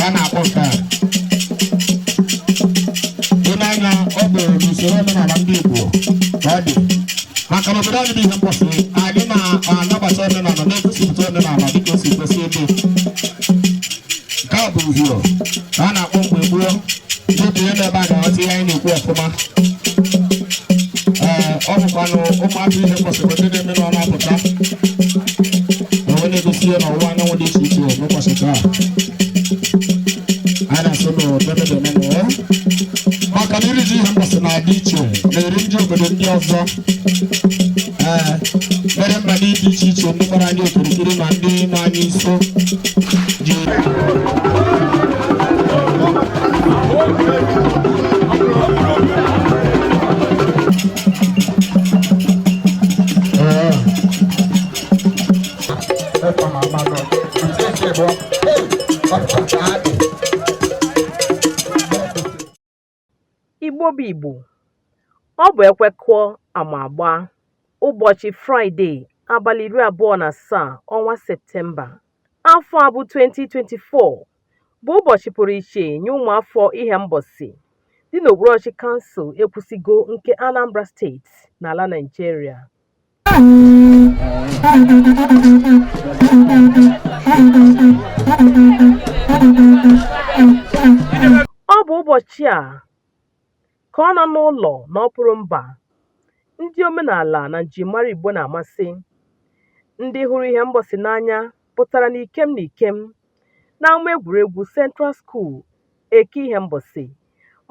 ka na-akpọ nke a ịnanya ọ bụ n'usoro omenala ndị Igbo ka ọ dị maka na obodo anyị bụ Ihembosi anyị na-anabata omenala na-egosipụta omenala dịka o si kwesị ịdị nke a bụ uhiro ka a na-akpọ mgbe gboo ndị ihe n'ebe a ga-aghọta ihe anyị na-ekwu ọfụma ọ bụkwanụ ụmụaka Ihembosi bụ ndị na-eme n'ọnụ apụta na-egosi ihe n'ọwụwa anyanwụ dị iche iche n'ụbọchị taa a na-asị n'odemedeme maka na iri ji Ihembosi na-adị iche na-eri ndị obodo ndị ọzọ mere mba dị iche iche ndị gbara anyị okirikiri na ndị nọ anyị nso ji Igbo bụ Igbo, ọ bụ ekwekọ ama agba ụbọchị Fraịde abalị 27 ọnwa Septemba afọ a bụ 2024 bụ ụbọchị pụrụ iche nye ụmụafọ Ihembosi dị n'okpuru kansụl Ekwusigo nke Anambra steeti n'ala Naịjirịa. Ọ bụ ụbọchị a ka ọ nọ n'ụlọ na ọpụrụ mba ndị omenala na njirimara Igbo na-amasị ndị hụrụ Ihembosi n'anya pụtara n'ikem n'ama egwuregwu Central School Eke Ihembosi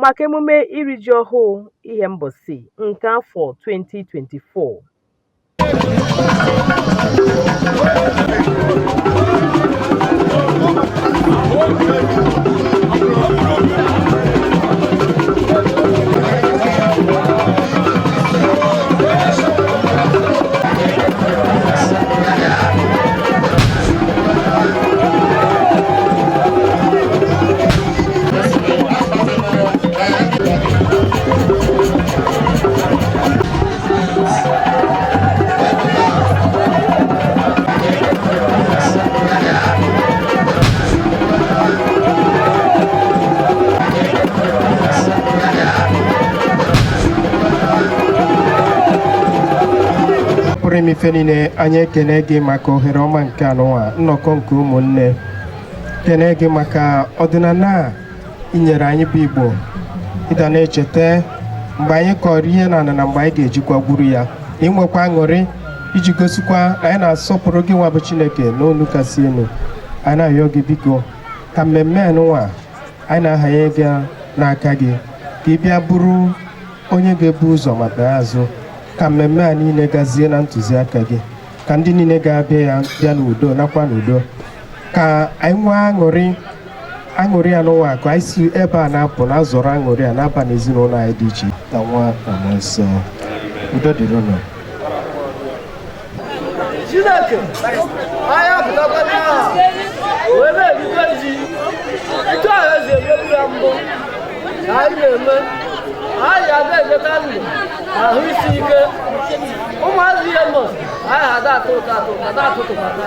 maka emume iri ji ọhụụ Ihembosi nke afọ 2024. ife niile anyị ekene gị maka ohere ọma nke anụwa nnọkọ nke ụmụnne kene gị maka ọdịnala a inyere anyị bụ Igbo ịda na-echeta mgbe anyị kọrọ ihe na na mgbe anyị ga-ejikwa gwuru ya inwekwa aṅụrị iji gosikwa na anyị na-asọpụrụ gị nwa bụ Chineke n'olu kasị elu. anyị na-arịọ gị biko ka mmemme anụwa anyị na-ahanye gị n'aka gị ka ị bịa bụrụ onye ga-ebu ụzọ ma bịa azụ ka mmemme a niile gazie na ntụziaka gị ka ndị niile ga-abịa ya bịa n'udo nakwa n'udo ka anyị nwee aṅụrị anụwa ka anyị si ebe a na-apụ na azọrọ aṅụrị a na-aba n'ezinụlọ anyị dị iche na nwa na mmụọ nsọ. Udo dịrị unu. Chineke anyị apụtakwana aha wee na-erite ji ike ahụ ezi emebu ya mbụ na anyị na-eme anyị ada ejeta ndụ ahụ isi ike ụmụazị Ihembosi anyị ada atụ ụtọ ada atụtụkata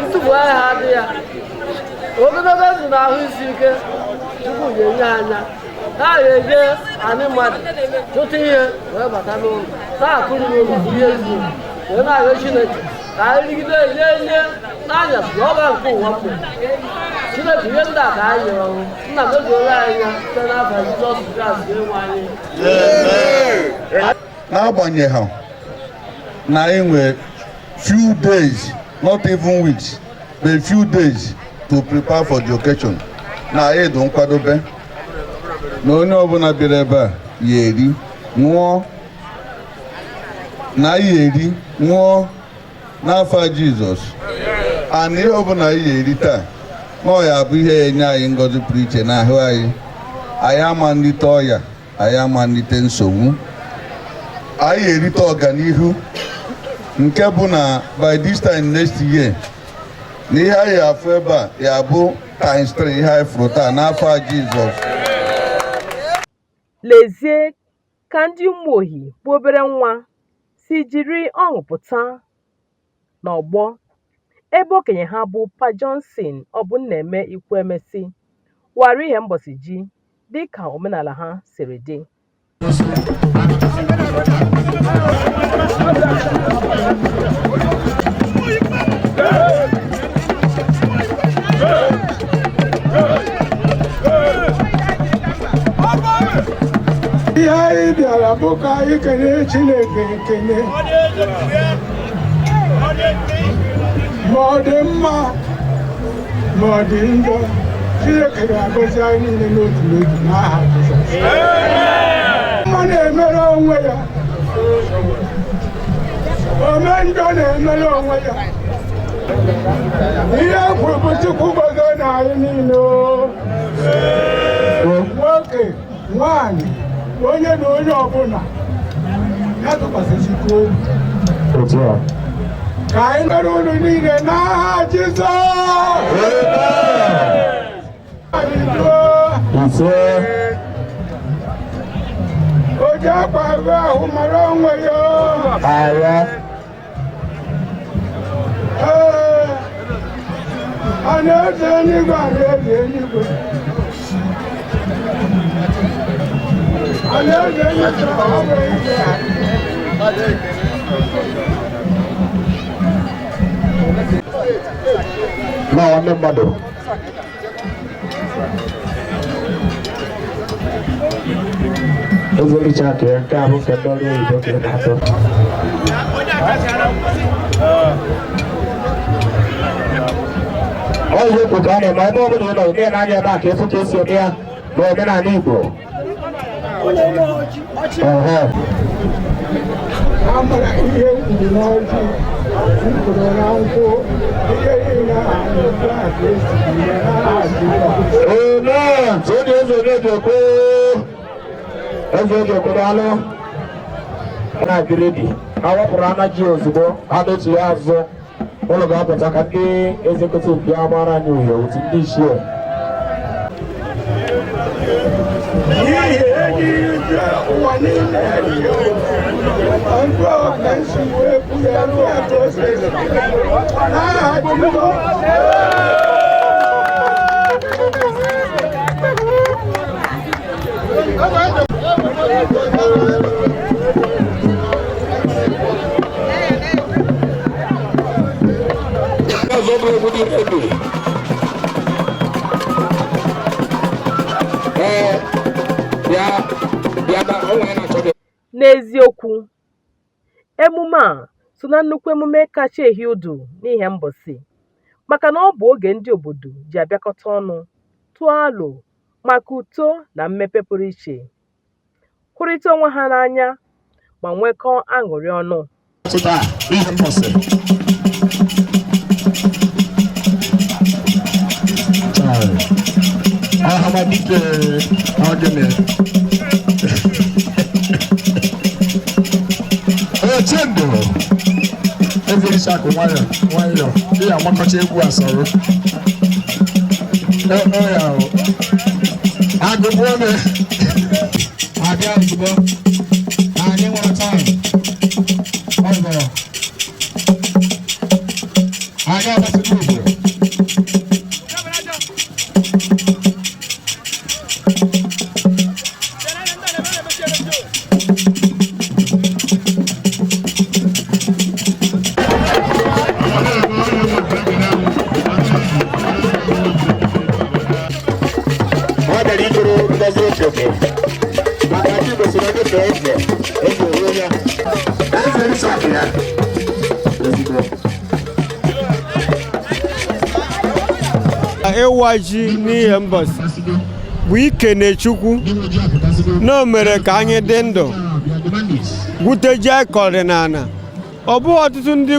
ntụpụ anyị ha adị ya ogologo ndụ na ahụ isi ike Chukwu ga-enye anya na-eje anyị mmadụ tụta ihe wee bata n'ụlọ na-akụrụ n'ụlọ ihe ezi wee na-arịọ Chineke ka anyị rigide ihe n'anyasị n'ọba nke ụwa mgbe Chineke ihe ndị a ka anyị nyere ọrụ nna mezuoro anyị ya site n'afa Jizọs Kraịst enwe anyị. N'agbanyeghị na anyị nwere few days, not even weeks, but few days to prepare for the occasion. Na anyị dị nkwadobe na onye ọbụla bịara ebe a ya eri ṅụọ na ya eri ṅụọ n'afọ Jizọs. Ana ihe ọbụla ya eri taa na ọ ya bụ ihe enye anyị ngọzi pụrụ iche n'ahụ anyị. Anyị amalite ọya, anyị amalite nsogbu, anyị erite ọganihu nke bụ na by this time next year na ihe anyị afụ ebe a ya bụ times 3 ihe anyị fụrụ taa n'afọ Jizọs. Lezie ka ndị ụmụohi bụ obere nwa si jiri ọṅụ pụta n'ọgbọ ebe okenye ha bụ Pa Johnson Ọbụnnaeme Ikwuemesi wara Ihembosi ji dị ka omenala ha siri dị. Ihe anyị bịara bụ ka anyị kelee Chineke ekele ma ọ dị mma ma ọ dị njọ, Chineke ga-agọzi anyị niile n'otu n'otu n'aha Jizọs. Mma na-emere onwe ya, ome njọ na-emere onwe ya. Ihe kwuru bụ Chukwu gọzie na anyị niile, nwoke, nwanyị, onye na onye ọbụla ya tụkwasịchikwa obi ka anyị mere unu niile n'aha Jizọs. O ji akwa ahụ ahụ mara onwe ya. A na-eze eluigwe, a na-eze eluigwe. Nwanne mmadụ ezelicha ka nke a bụ nke ndị ọrụ oyibo ka na-atọ. Ọ ihe okwu ka a na-eme ebe ọ bụla ụlọ ime na-anya ebe a ka efu ka esi eme ya n'omenala Igbo. Amara ihe kwuru n'ọjị, kwuru na nkwụ, ihe niile a na-ekwu a ka esi eme n'aha Jizọs. Eze ga-ekwere anụ na-adịrị dị awapụrụ anaghị ozugbo ha dotu ya azụ. Ụlọ ga-apụta ka ndị ezekutiv bịa mara anyị uhie otu ndị ichie. N'ihi enyi ụwa niile ndụ ọka nsi wee kwu ya ruo aka osisi n'aha Jizọs. N'eziokwu, emume a so na nnukwu emume kacha ehi udu n'Ihembosi maka na ọ bụ oge ndị obodo ji abịakọta ọnụ tụọ alo maka uto na mmepe pụrụ iche, hụrịta onwe ha n'anya ma nwekọọ aṅụrị ọnụ. Ezelichakụ nwayọọ ihe agbakọcha egwu asọrọ ya agụbụ ome abịa ozugbo anyị nwere taịm ọzọ anyị agbasịrị ugbo. Ịwa ji n'Ihembosi bụ ikene Chukwu na o mere ka anyị dị ndụ gwute ji anyị kọrọ n'ala. Ọ bụghị ọtụtụ ndị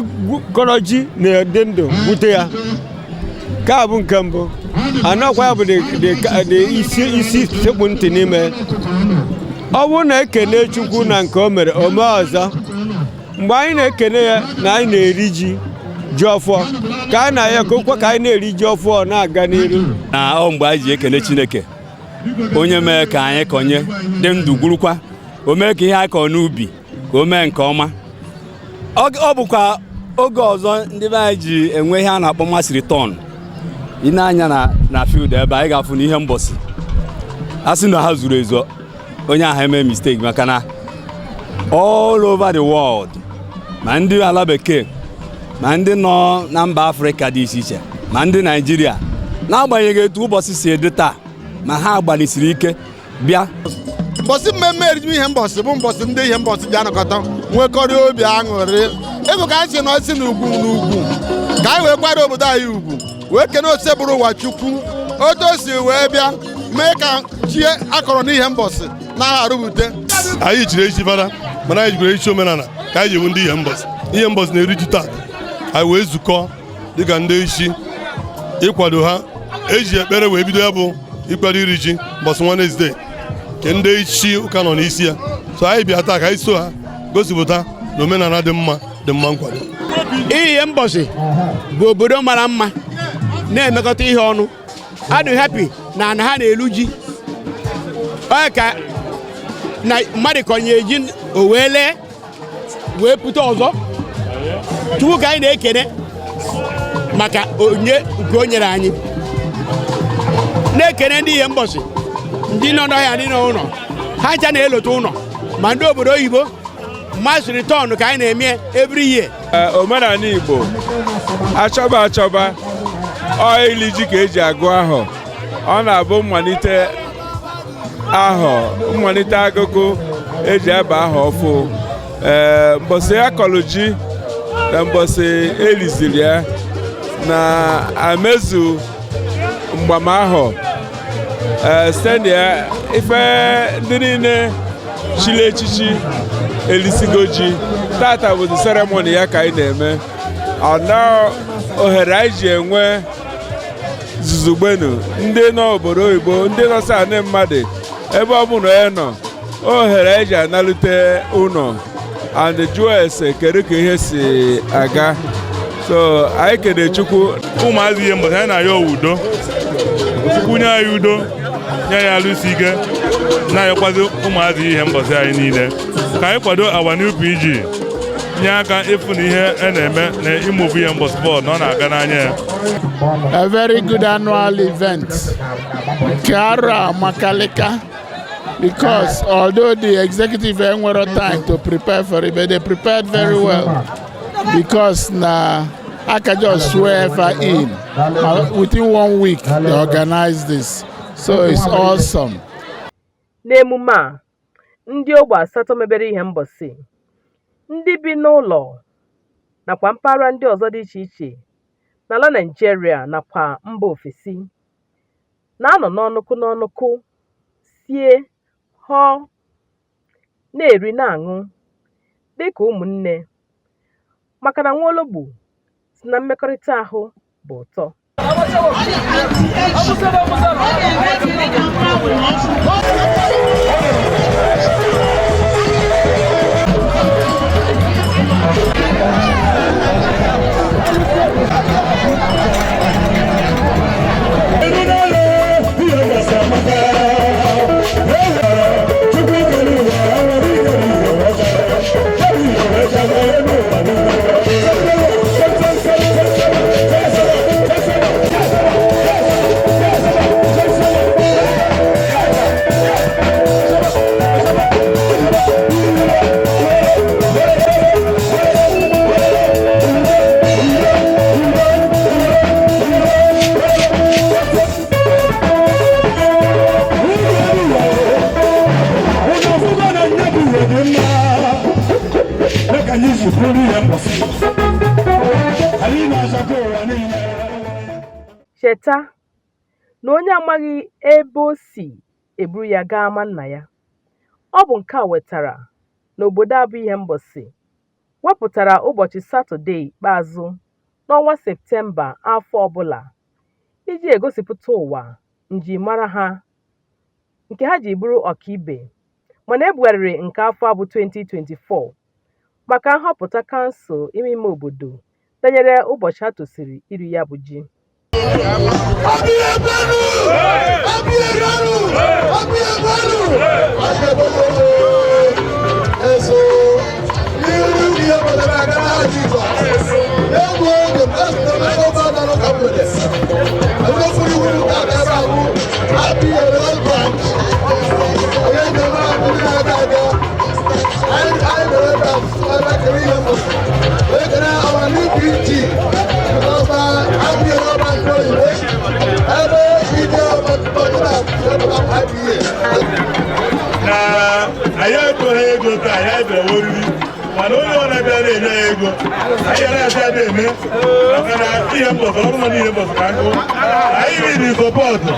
kọrọ ji na-ede ndụ gwute ya. Nke a bụ nke mbụ. Anọkwa ya bụ isi sekpu ntị n'ime. Ọ bụrụ na ekene Chukwu na nke o mere ome ọzọ, mgbe anyị na-ekene ya na anyị na-eri ji ọfọ ka anyị na-ya kokwa ka anyị na-eri ji ọfọ na-aga n'iru. Ọ mgbe anyị ji ekele Chineke onye mee ka anyị kọnye dị ndụ gwurukwa, o mee ka ihe anyị kọrọ n'ubi ka o mee nke ọma. Ọ bụkwa oge ọzọ ndị be anyị ji enwe ihe a na-akpọ masịrị tọn. ị na-anya na field ebe anyị ga-afụ na Ihembosi a sị na ha zuru ezu onye ahụ eme mistake maka na all over the world ma ndị ala bekee ma ndị nọ na mba Afrịka dị iche iche ma ndị Naịjirịa n'agbanyeghị etu ụbọchị si dị taa ma ha gbalịsiri ike bịa. Mbọsị mmemme Iri Ji Ihembosi bụ mbọsị ndị Ihembosi ji anọkọta nwekọrọ obi aṅụrị ebe ka anyị si nọsi n'ugwu ka anyị wee kwado obodo anyị ugwu wee kene ose bụrụ ụwa Chukwu otu o si wee bịa mee ka chi akọrọ n'Ihembosi na arụbute. Anyị jiri echi fada mana anyị jikwara echi omenala ka anyị ji ewu ndị Ihembosi na-eri ji taa anyị wee zukọ dịka ndị isi ịkwado ha eji ekpere wee bido ya bụ ịkwado iri ji mbọsị Wednesday ke ndị isi ụka nọ n'isi ya so anyị bịa taa ka anyị so ha gosipụta na omenala dị mma nkwado. Ihembosi bụ obodo mara mma na-emekọta ihe ọnụ adị happy na ha na-elu ji ka na mmadụ konye ji o wee lee wee pụta ọzọ Chukwu ka anyị na-ekene maka onye nke o nyere anyị na-ekene ndị Ihembosi ndị nọ n'ọhịa ndị nọ ụlọ ha ncha na-elote ụlọ ma ndị obodo oyibo mass return ka anyị na-eme every year. Omenala Igbo achọba ili ji ka eji agụ ahọ ọ na-abụ mmalite agụgụ eji aba ahọ ọfụ mbọsị akọlụ ji na mbọsị eliziri ya na amezu mgbamahọ site ya ife ndị niile chili echichi elisigo ji tata bụ seremoni ya ka anyị na-eme ọna ohere anyị ji enwe zuzugbenu ndị nọ obodo oyibo ndị nọsị anị mmadụ ebe ọ bụla ya nọ ohere anyị ji analute ụlọ and jụọ ese kedu ka ihe si aga so anyị kene Chukwu ụmụazị Ihembosi anyị na-ayọ udo Chukwu nye anyị udo nye anyị alụsi ike na-ayọkwazi ụmụazị Ihembosi anyị niile ka anyị kwado our new PG nye aka ịfụ na ihe a na-eme na ịmụbụ Ihembosi bọọlụ na ọ na-aga n'anya ya. A very good annual event Kara Makalika, because although the executive enwere time to prepare for it, but they prepared very well because na I can just swear in within 1 week they organized this, so it's awesome. N'emume a ndị ogbe asatọ mebere Ihembosi ndị bi n'ụlọ nakwa mpaghara ndị ọzọ dị iche iche n'ala Naịjirịa nakwa mba ofesi na-anọ n'ọnụkụ sie họọ na-eri na-aṅụ dịka ụmụnne maka na nwaologbo si na mmekọrịta ahụ bụ ụtọ. Cheta na onye amaghị ebe o si eburu ya gaa ama nna ya. Ọ bụ nke a wetara n'obodo abụ Ihembosi wepụtara ụbọchị Satọde ikpeazụ n'ọnwa Septemba afọ ọbụla iji egosipụta ụwa njirimara ha nke ha ji bụrụ ọkaibe, mana ebugharịrị nke afọ abụ 2024 maka nhọpụta kansụl ime obodo danyere ụbọchị a tosiri iri ya bụ ji. Yes, ekele ihe mbọsị ekele awa n'ubi ji ọba abịa ọba nke oyibo ebe ide ọbọdụna abịa na anyị ekweghị ego ka anyị bịara oriri mana onye ọbụla bịa na-enye ya ego anyị na-asị ada eme maka na ihe mbọsị ọrụ na ihe mbọsị ka nkụ anyị riri sọpọtụ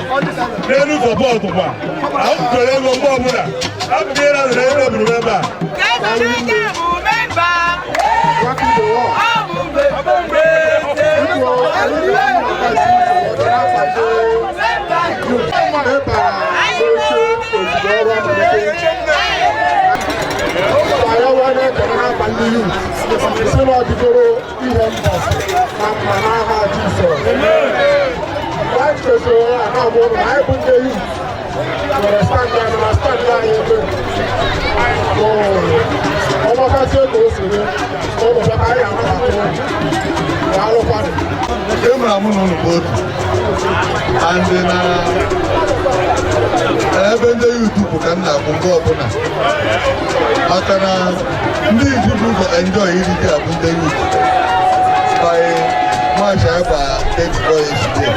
n'elu sọpọtụ kwa ahụ tụrụ ego mgbe ọbụla abụghị ịra zụrụ ego eburu ebe a ebe ndị YouTube ka m na-akwụ mgbe ọbụla maka na ndị iji bụ ụzọ enjoy iri ji abụ ndị YouTube by March Aba 34 yesterday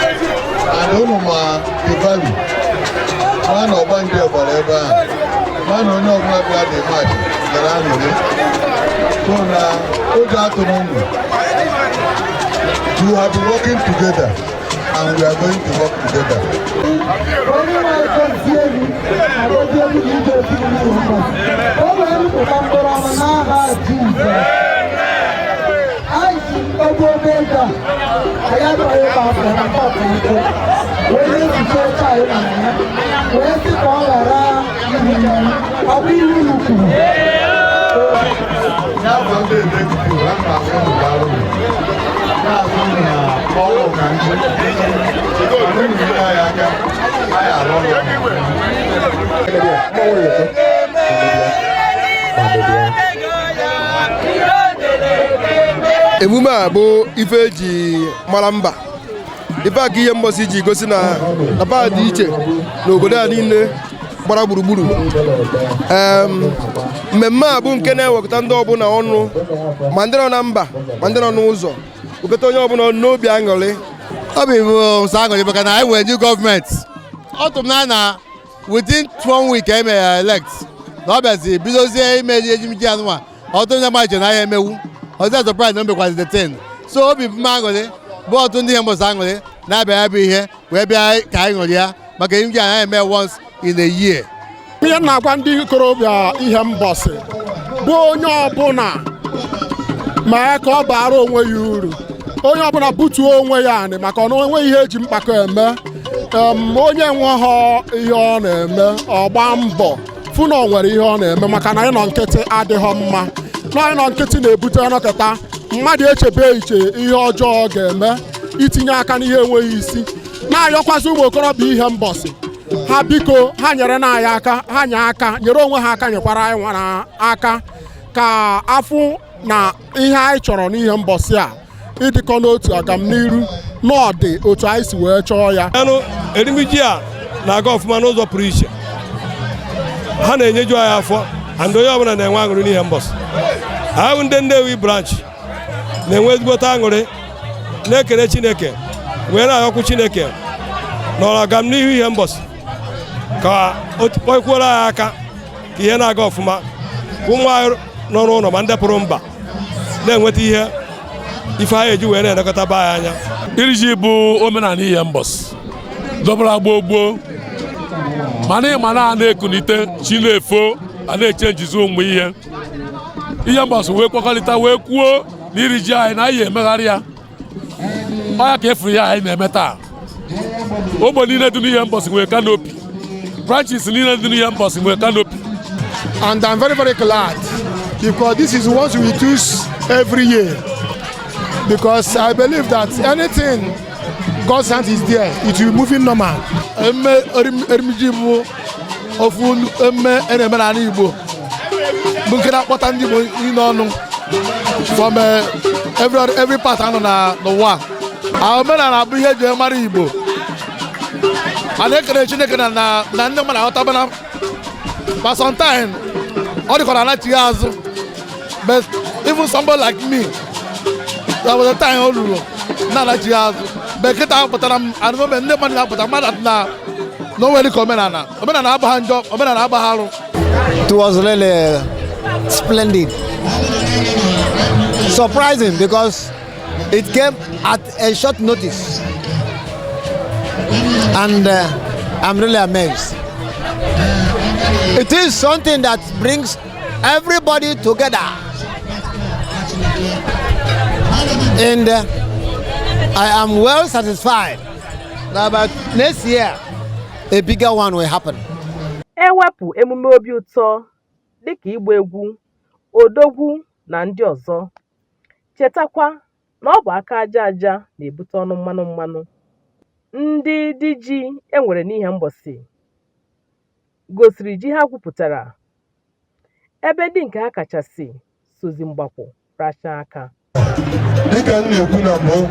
and ụnụ ma the value ma na ọgbanje gbara ebe ahụ ma na onye ọbụla bịa dị March gara aṅụrị so na oge atụrụ ndụ we have been working together and we are going to work together. emume a bụ ife eji mara mba ife a ka ihe mbọsị ji gosi na baa dị iche n'obodo a niile gbara gburugburu. Mmemme a bụ nke na-ewekọta ndị ọbụla ọnụ ma ndị nọ na mba ma ndị nọ n'ụzọ wekọta onye ọbụla n'obi aṅụrị. Obi bụ nsọ aṅụrị maka na anyị nwere new gọọmenti. Ọ tụrụ m na within 1 week e mere elect na ọ bịazi bidozie ime ejimiji anụnwa ọtụtụ ndị mmadụ na ahịa emewu ọzọ surprise na mbekwazi the 10 so obi bụ m aṅụrị bụ ọtụtụ ndị ihe mbọsị aṅụrị na-abịa ya bụ ihe wee bịa ka anyị ṅụrị ya maka ejimiji a anaghị eme once in a year. Ihe na-agwa ndị ikorobịa ihe mbọsị bụ onye ọbụla mee ka ọ bara onwe ya uru, onye ọbụla butuo onwe ya anị maka na onwe ihe eji mkpakọ eme. Onye nweghọ ihe ọ na-eme ọ gbaa mbọ fụ na ọ nwere ihe ọ na-eme maka na ịnọ nkịtị adịghọ mma. Na ịnọ nkịtị na-ebute ọnọkọta mmadụ echebe iche ihe ọjọọ ga-eme itinye aka n'ihe enweghị isi. Na-ayọkwazị ụmụ okorobịa ihe mbọsị ha biko ha nyere anyị aka, ha nye aka nyere onwe ha aka, nyekwara anyị nwara aka ka afụ na ihe anyị chọrọ n'ihe mbọsị a ịdịkọ n'otu agamniru n'ọdị otu anyị si wee chọọ ya. Erimiji a na-aga ọfụma n'ụzọ pụrụ iche, ha na-enyeju anyị afọ and onye ọbụla na-enwe aṅụrị n'ihe mbọsị. Ahụ ndị Nnewi branch na-enwe ezigbote aṅụrị na-ekele Chineke wee na-ayọkwu Chineke n'ọrụ agamnihu ihe mbọsị ka o kwekwuola anyị aka ka ihe na-aga ọfụma ka ụmụ anyị nọ n'ụlọ ma ndị pụrụ mba na-enweta ife ha eji wee na-elekọta be anyị anya. Iri ji bụ omenala ihe mbọsị dọbara gboo mana ịma na na-ekunite chi na-efo a na-echenjizi ụmụ ihe mbọsị wee kwekọrịta wee kwuo na iri ji anyị na anyị emegharị ya ọ ya ka efuru ya anyị na-eme taa. Ogbe niile dị n'ihe mbọsị nwere kanopi, branches niile dị n'ihe mbọsị nwere kanopi. And I'm very, very glad because this is what we do every year. Because I believe that anything God's hand is there, it will move in normal. Erimiji bụ ofu emme na-eme n'ala Igbo bụ nke na-akpọta ndị Igbo n'ọnụ from every part anọ n'ụwa. Omenala bụ ihe eji mara Igbo. A na-ekele Chineke na ndị mmadụ aghọtabana ma sometimes ọ dịkọrọ anachighị azụ but even somebody like me, there was a time all na na jiazu but kita putara and moment ndị mmadụ na-apụta mmadụ na nowhere ka omenala agba njọ omenala agba harụ. It was really splendid, surprising because it came at a short notice, and I'm really amazed. It is something that brings everybody together, and I am well satisfied that about next year a bigger one will happen. Ewepụ emume obi ụtọ dịka ịgba egwu, odogwu na ndị ọzọ. Chetakwa na ọ bụ aka aja aja na-ebute ọnụ mmanụ. Ndị dị ji enwere n'Ihembosi gosiri ji ha gwupụtara, ebe dị nke ha kachasị sozi mgbapụ racha aka. Dịka m na-ekwu na mbụ,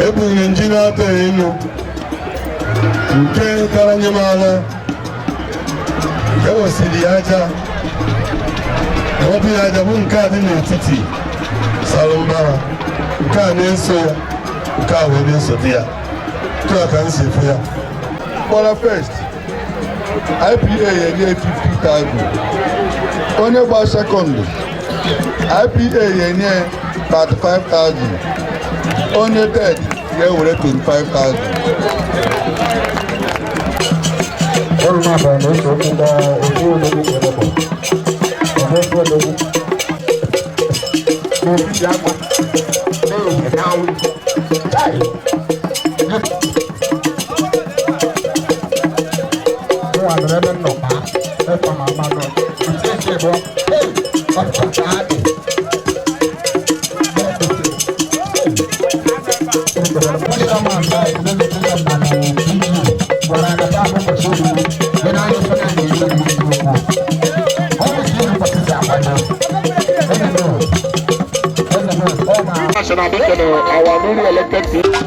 ebughị nji na-atọ elu nke kara nye m ala, ewesiri ya aja, ewepụ ya aja bụ nke a dị n'etiti sara mbara, nke a na-eso ya, nke a wee na-esote ya, nke a ka m si efu ya. Gbara first, IPA yenye 50,000, onye gba second, IPA yenye 35,000, onye third ya were 25,000. Our newly elected people.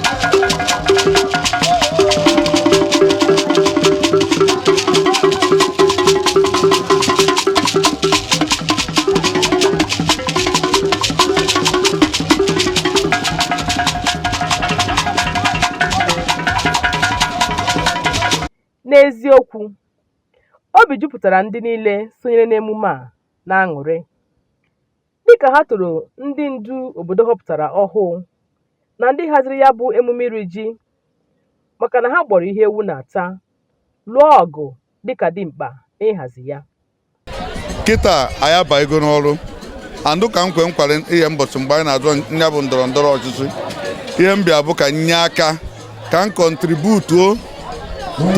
N'eziokwu, obi jupụtara ndị niile sonyere n'emume a na-aṅụrị dịka ha toro ndị ndu obodo họpụtara ọhụụ na ndị haziri ya bụ emume iri ji, maka na ha gbọrọ ihe ewu na-ata, lụọ ọgụ dịka dimkpa n'ịhazi ya. Kịta anyị abaghịgo n'ọrụ, andụ ka m kwe nkwara Ihembosi mgbe anyị na-azọ nya bụ ndọrọ ndọrọ ọchịchị. Ihe m bịa bụ ka nye aka ka m contribute to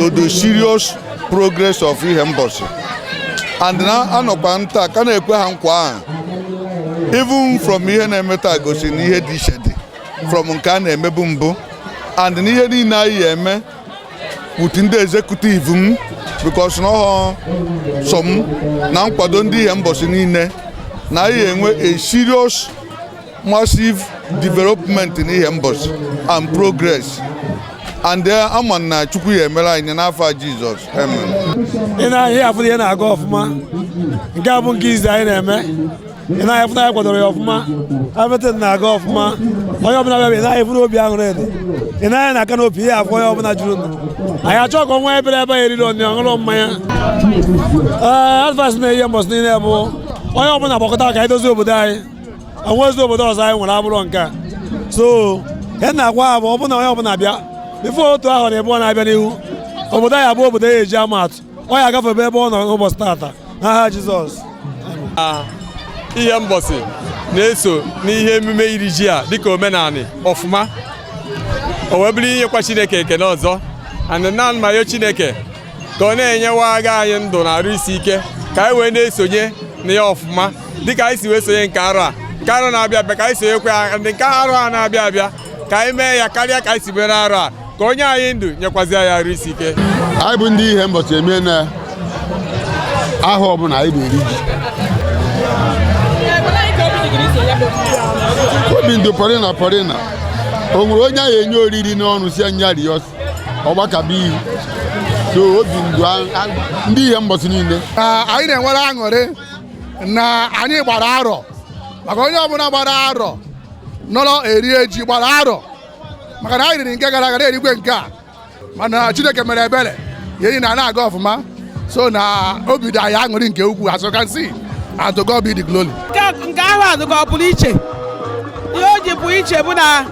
the serious progress of Ihembosi, and na anọkwa nta ka na-ekwe ha nkwa ahụ, even from ihe na-emeta gosi na ihe dị iche dị from nke a na-emebu mbụ, and n'ihe niile anyị eme with ndị executive m, because na so m na nkwado ndị Ihembosi niile na anyị enwe a serious massive development in Ihembosi and progress, and ama na Chukwu ya emere anyị n'afọ Jizọs. Amen. Ị na-ahịa afọ ihe na-aga ọfụma, nke a bụ nke izi anyị na-eme. Ị na-ahịa afọ anyị kwadoro ya ọfụma, everything na-aga ọfụma. Onye ọbụla bịa ị na-ahịa afọ obi aṅụrị dị. Ị na-ahịa na aka n'opi ihe afọ onye ọbụla juru ndụ. Anyị achọ ka ọnwa ebere ebe ya eriri ọnụ ọṅụrụ mmanya. Advice na Ihembosi niile bụ onye ọbụla gbakọta ka anyị dozie obodo anyị. Onwezi obodo ọzọ anyị nwere abụrụ nke a. So ihe na-agwa ha bụ ọbụna onye ọbụla bịa bifo otu ahụ na ebe ọ na-abịa n'ihu, obodo anyị abụ obodo ya eji ama atụ, ọ ya agafebe ebe ọ nọ n'ụbọchị tata n'aha Jizọs. Ihembosi na-eso n'ihe emume iri ji a dịka omenala ọfụma, o wee bụrụ inyekwa Chineke ekele ọzọ, and na mmayo Chineke ka ọ na-enyewa aga anyị ndụ na arụ isi ike ka anyị wee na-esonye na ya ọfụma dịka anyị si wee sonye nke arọ na-abịa abịa, ka anyị sonyekwa ndị nke arọ a na-abịa abịa ka anyị mee ya karịa ka anyị si mere arọ a, ka onye anyị ndụ nyekwazi anyị arụ isi ike. Anyị bụ ndị Ihembosi eme na aha ọbụla anyị na-eri ji. Obi ndụ pọrịna o nwere onye anyị enye oriri n'ọnụ si anya rios ọgbakaba ihu, so obi ndụ ndị Ihembosi niile anyị na-enwere aṅụrị na anyị gbara arọ maka onye ọbụla gbara arọ nọrọ eri eji gbara arọ maka na anyị riri nke gara aga na-erigwe nke a mana Chineke mere ebere ihe na na-aga ọfụma so na obi dị anyị aṅụrị nke ukwuu as you can see and to God be the glory. Nke ahụ adịga ọ pụrụ iche ihe o ji pụ iche bụ na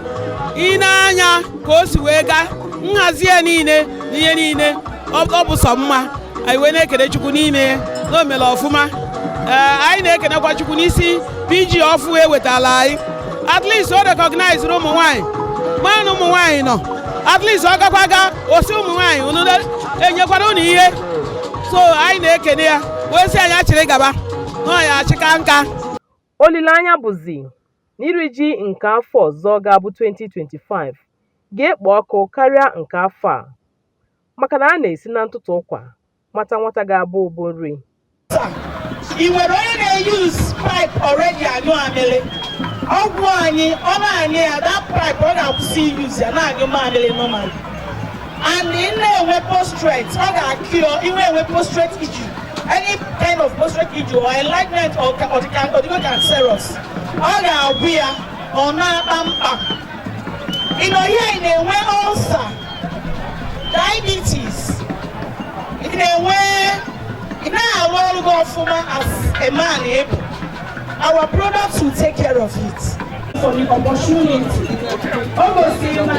ị na-anya ka o si wee gaa nhazi ya niile na ihe niile ọ bụ sọ mma anyị wee na-ekene Chukwu n'ime na o mere ọfụma anyị na-ekenekwa Chukwu n'isi PG ọfụ ewetala anyị at least o recognize ụmụ nwaanyị mana ụmụ nwaanyị nọ at least ọ gakwa ga osi ụmụ nwaanyị unu enyekwara unu ihe so anyị na-ekene ya wee sị anyị achịrị gaba nọ ya achịka nka. Olileanya bụzi na iri ji nke afọ ọzọ ga-abụ 2025 ga-ekpo ọkụ karịa nke afọ a maka na a na-esi na ntụtụ ụkwa mata nwata ga-abụ ụbụ nri. I nwere onye na-use pipe already anyụ amịrị ọgwụ anyị ọ na-anyụ ya that pipe ọ ga-akwụsị use ya na-anyụ mamịrị normal and ị na-enwe postrate ọ ga-akịọ inwe enwe postrate issue any kind of postrate issue or enlargement or cancerous ọ ga-agwụ ya ọ na-akpa mkpa ịnọ ihe ị na-enwe ulcer diabetes ị na-enwe ị na-arụ ọrụ gị ọfụma as a man able our products will take care of it for the opportunity ọ gosiri na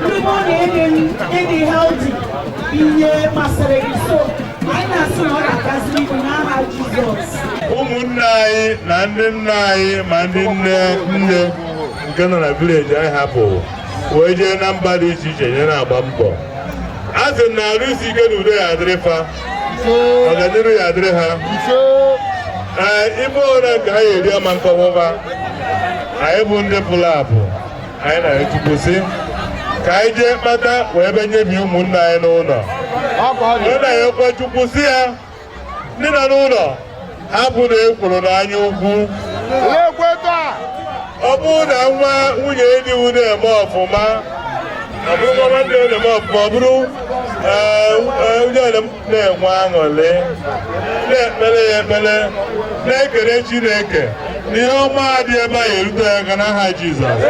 ndị ọ na-edi healthy ihe masịrị gị so anyị na-asị na ọ ga-agaziri gị n'aha Jizọs. Ụmụnne anyị na ndị nna anyị ma ndị nne nke nọ na vileji anyị hapụ wee jee na mba dị iche iche nye na-agba mbọ a sị na arụ isi ike na udo ya adịrị fa ọganiru ya adịrị ha ime ụra nke ha ya eri ọma nkọwụba anyị bụ ndị pụrụ apụ anyị na-echukwu sị ka anyị jee kpata wee benyebi ụmụnne anyị n'ụlọ onye na-ekwe Chukwu si ya ndị nọ n'ụlọ hapụ na ekwuru n'anya ugwu ọ bụrụ na nwa nwunye dị iwu na-eme ọfụma ọ bụrụ nwanne na-eme ọfụma ọ bụrụ onye na-enwe aṅụrị na-ekpere ya ekpere na-ekele Chineke na ihe ọma dị ebe a erute ya aka n'aha Jizọs.